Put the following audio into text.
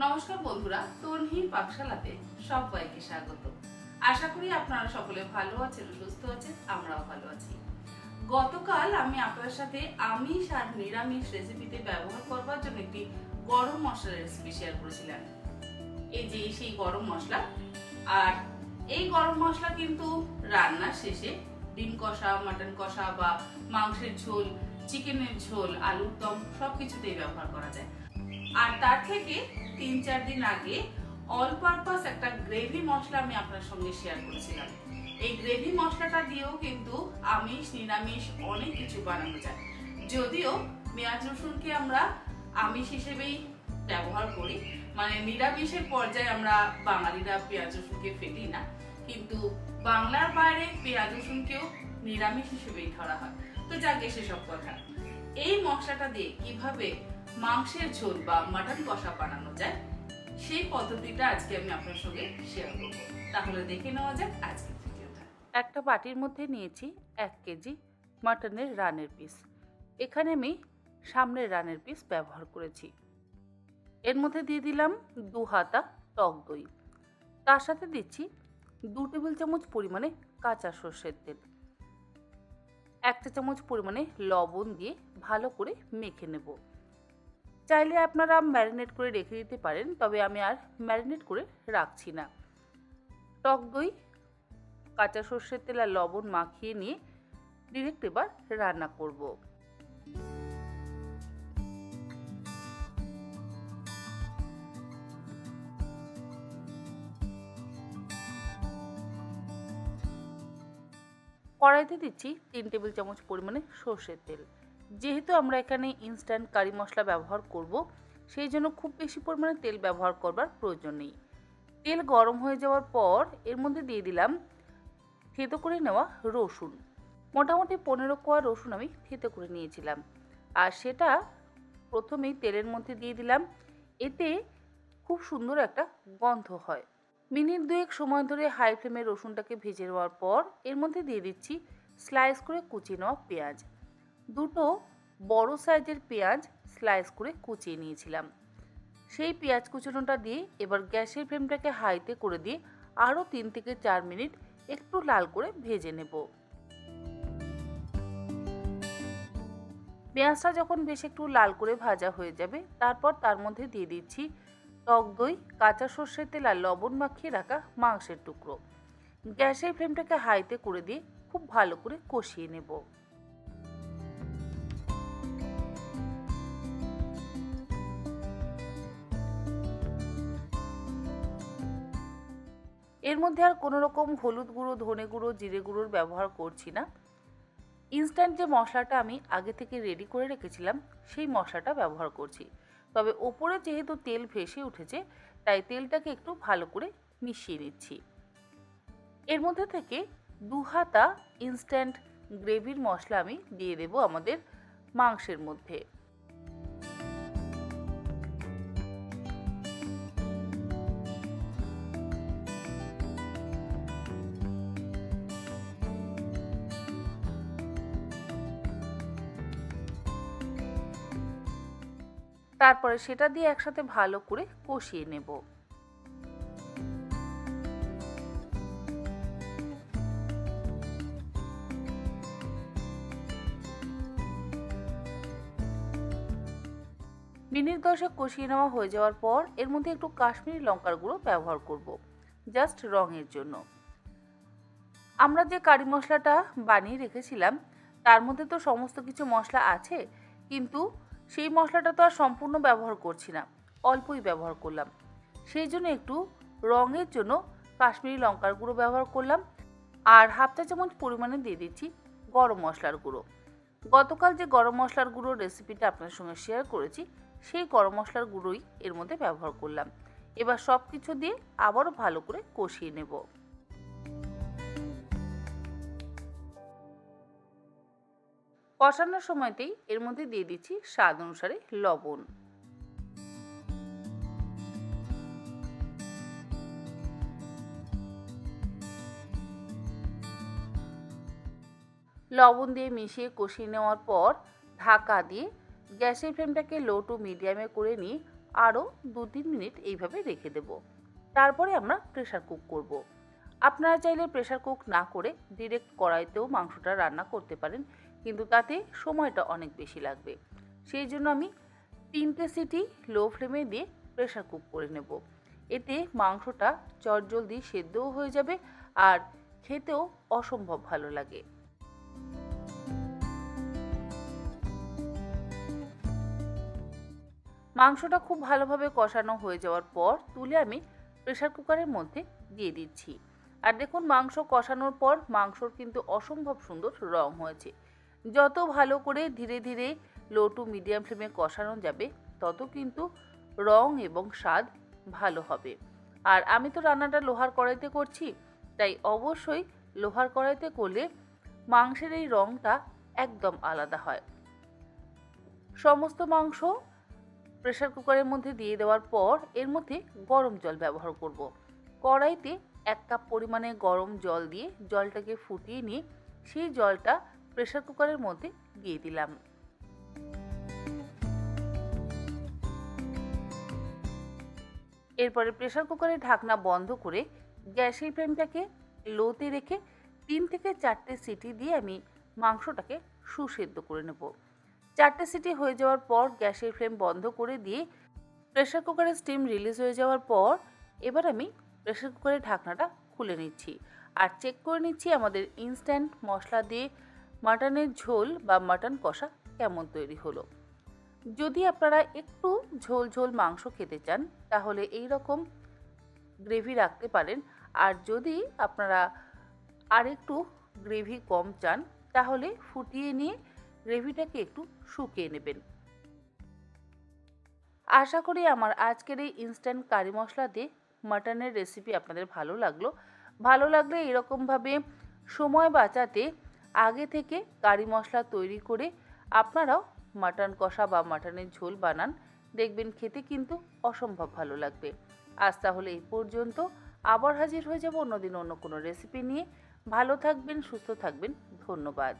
নমস্কার বন্ধুরা, তনহির পাকশালাতে সবাইকে স্বাগত। আশা করি আপনারা সকলে ভালো আছেন, সুস্থ আছেন, আমরাও ভালো আছি। গতকাল আমি আপনাদের সাথে আমিষ আর নিরামিষ রেসিপিতে ব্যবহার করবার জন্য একটি গরম মশলার রেসিপি শেয়ার করেছিলাম। এই যে সেই গরম মশলা, আর এই গরম মশলা কিন্তু রান্নার শেষে ডিম কষা, মাটন কষা বা মাংসের ঝোল, চিকেনের ঝোল, আলুর দম সবকিছুতেই ব্যবহার করা যায়। আর তার থেকে ৩-৪ দিন আগে অল পারপাস একটা গ্রেভি মশলা আমি আপনার সঙ্গে শেয়ার করেছিলাম। এই গ্রেভি মশলাটা দিয়েও কিন্তু আমিষ নিরামিষ অনেক কিছু বানানো যায়। যদিও পেঁয়াজ রসুনকে আমরা আমিষ হিসেবেই ব্যবহার করি, মানে নিরামিষের পর্যায়ে আমরা বাঙালিরা পেঁয়াজ রসুনকে ফেলি না, কিন্তু বাংলার বাইরে পেঁয়াজ রসুনকেও নিরামিষ হিসেবেই ধরা হয়। তো যাকে সেসব কথা, এই মশলাটা দিয়ে কিভাবে মাংসের ঝোল বা মাটন কষা বানানো যায় সেই পদ্ধতিটা আজকে আমি আপনার সঙ্গে শেয়ার করব। তাহলে দেখে নেওয়া যাক আজকের ভিডিওটা। একটা বাটির মধ্যে নিয়েছি 1 কেজি মাটনের রানের পিস। এখানে আমি সামনের রানের পিস ব্যবহার করেছি। এর মধ্যে দিয়ে দিলাম 2 হাতা টক দই। তার সাথে দিচ্ছি 2 টেবিল চামচ পরিমাণে কাঁচা সর্ষের তেল। 1 চা চামচ পরিমাণে লবণ দিয়ে ভালো করে মেখে নেব। চাইলে আপনারা ম্যারিনেট করে রেখে দিতে পারেন, তবে আমি আর ম্যারিনেট করে রাখছি না। টক দই, কাঁচা সর্ষের তেল আর লবণ মাখিয়ে নিয়ে ডিরেক্ট এবার রান্না করব। কড়াইতে দিচ্ছি 3 টেবিল চামচ পরিমাণে সর্ষের তেল। যেহেতু আমরা এখানে ইনস্ট্যান্ট কারি মশলা ব্যবহার করব, সেই জন্য খুব বেশি পরিমাণে তেল ব্যবহার করবার প্রয়োজন নেই। তেল গরম হয়ে যাওয়ার পর এর মধ্যে দিয়ে দিলাম থেতো করে নেওয়া রসুন। মোটামুটি 15 কোয়া রসুন আমি থেতো করে নিয়েছিলাম, আর সেটা প্রথমেই তেলের মধ্যে দিয়ে দিলাম। এতে খুব সুন্দর একটা গন্ধ হয়। মিনিট 2 সময় ধরে হাই ফ্লেমে রসুনটাকে ভেজে নেওয়ার পর এর মধ্যে দিয়ে দিচ্ছি স্লাইস করে কুচিয়ে নেওয়া পেঁয়াজ। 2টো বড় সাইজের পেঁয়াজ স্লাইস করে কুচিয়ে নিয়েছিলাম। সেই পেঁয়াজ কুচানোটা দিয়ে এবার গ্যাসের ফ্লেমটাকে হাইতে করে দিয়ে আরও 3 থেকে 4 মিনিট একটু লাল করে ভেজে নেব। পেঁয়াজটা যখন বেশ একটু লাল করে ভাজা হয়ে যাবে, তারপর তার মধ্যে দিয়ে দিচ্ছি টক দই, কাঁচা সর্ষের তেল আর লবণ মাখিয়ে রাখা মাংসের টুকরো। গ্যাসের ফ্লেমটাকে হাইতে করে দিয়ে খুব ভালো করে কষিয়ে নেব। এর মধ্যে আর কোনো রকম হলুদ গুঁড়ো, ধনে গুঁড়ো, জিরে গুঁড়োর ব্যবহার করছি না। ইনস্ট্যান্ট যে মশলাটা আমি আগে থেকে রেডি করে রেখেছিলাম সেই মশলাটা ব্যবহার করছি। তবে ওপরে যেহেতু তেল ভেসে উঠেছে, তাই তেলটাকে একটু ভালো করে মিশিয়ে নিচ্ছি। এর মধ্যে থেকে 2 হাতা ইনস্ট্যান্ট গ্রেভির মশলা আমি দিয়ে দেব আমাদের মাংসের মধ্যে। তারপরে সেটা দিয়ে একসাথে ভালো করে কষিয়ে নেব। মিনিট 10 কষিয়ে নেওয়া হয়ে যাওয়ার পর এর মধ্যে একটু কাশ্মীরি লঙ্কার গুঁড়ো ব্যবহার করব, জাস্ট রঙের জন্য। আমরা যে কারি মশলাটা বানিয়ে রেখেছিলাম তার মধ্যে তো সমস্ত কিছু মশলা আছে, কিন্তু সেই মশলাটা তো আর সম্পূর্ণ ব্যবহার করছি না, অল্পই ব্যবহার করলাম। সেই জন্য একটু রঙের জন্য কাশ্মীরি লঙ্কার গুঁড়ো ব্যবহার করলাম, আর 1/2 চা চামচ পরিমাণে দিয়ে দিচ্ছি গরম মশলার গুঁড়ো। গতকাল যে গরম মশলার গুঁড়োর রেসিপিটা আপনার সঙ্গে শেয়ার করেছি, সেই গরম মশলার গুঁড়োই এর মধ্যে ব্যবহার করলাম। এবার সব কিছু দিয়ে আবারও ভালো করে কষিয়ে নেব। কষানোর সময়তেই এর মধ্যে দিয়ে দিচ্ছি স্বাদ অনুসারে লবণ। লবণ দিয়ে মিশিয়ে কষিয়ে নেওয়ার পর ঢাকা দিয়ে গ্যাসের ফ্লেমটাকে লো টু মিডিয়ামে করে নিয়ে আরও 2-3 মিনিট এইভাবে রেখে দেব। তারপরে আমরা প্রেসার কুক করব। আপনারা চাইলে প্রেসার কুক না করে ডিরেক্ট কড়াইতেও মাংসটা রান্না করতে পারেন, কিন্তু তাতে সময়টা অনেক বেশি লাগবে। সেই জন্য আমি 3টে সিটি লো ফ্লেমে দিয়ে প্রেসার কুক করে নেব। এতে মাংসটা চটজলদি সেদ্ধও হয়ে যাবে আর খেতেও অসম্ভব ভালো লাগে। মাংসটা খুব ভালোভাবে কষানো হয়ে যাওয়ার পর তুলে আমি প্রেসার কুকারের মধ্যে দিয়ে দিচ্ছি। আর দেখুন, মাংস কষানোর পর মাংসর কিন্তু অসম্ভব সুন্দর রং হয়েছে। যত ভালো করে ধীরে ধীরে লো টু মিডিয়াম ফ্লেমে কষানো যাবে, তত কিন্তু রং এবং স্বাদ ভালো হবে। আর আমি তো রান্নাটা লোহার কড়াইতে করছি, তাই অবশ্যই লোহার কড়াইতে করলে মাংসের এই রংটা একদম আলাদা হয়। সমস্ত মাংস প্রেসার কুকারের মধ্যে দিয়ে দেওয়ার পর এর মধ্যে গরম জল ব্যবহার করব। কড়াইতে 1 কাপ পরিমাণে গরম জল দিয়ে জলটাকে ফুটিয়ে নিয়ে সেই জলটা প্রেসার কুকারের মধ্যে দিয়ে দিলাম। এরপরে প্রেসার কুকারের ঢাকনা বন্ধ করে গ্যাসের ফ্লেমটাকে লোতে রেখে 3 থেকে 4টে সিটি দিয়ে আমি মাংসটাকে সুসেদ্ধ করে নেব। 4টে সিটি হয়ে যাওয়ার পর গ্যাসের ফ্লেম বন্ধ করে দিয়ে প্রেসার কুকারের স্টিম রিলিজ হয়ে যাওয়ার পর এবার আমি প্রেসার কুকারের ঢাকনাটা খুলে নিচ্ছি আর চেক করে নিচ্ছি আমাদের ইনস্ট্যান্ট মশলা দিয়ে মাটনের ঝোল বা মাটন কষা কেমন তৈরি হলো। যদি আপনারা একটু ঝোল ঝোল মাংস খেতে চান তাহলে এই রকম গ্রেভি রাখতে পারেন, আর যদি আপনারা আরেকটু গ্রেভি কম চান তাহলে ফুটিয়ে নিয়ে গ্রেভিটাকে একটু শুকিয়ে নেবেন। আশা করি আমার আজকের এই ইনস্ট্যান্ট কারি মশলা দিয়ে মাটনের রেসিপি আপনাদের ভালো লাগলো। ভালো লাগলে এরকমভাবে সময় বাঁচাতে আগে থেকে কারি মশলা তৈরি করে আপনারাও মাটন কষা বা মাটনের ঝোল বানান, দেখবেন খেতে কিন্তু অসম্ভব ভালো লাগবে। আজ তাহলে এই পর্যন্ত, আবার হাজির হয়ে যাব অন্যদিন অন্য কোনো রেসিপি নিয়ে। ভালো থাকবেন, সুস্থ থাকবেন, ধন্যবাদ।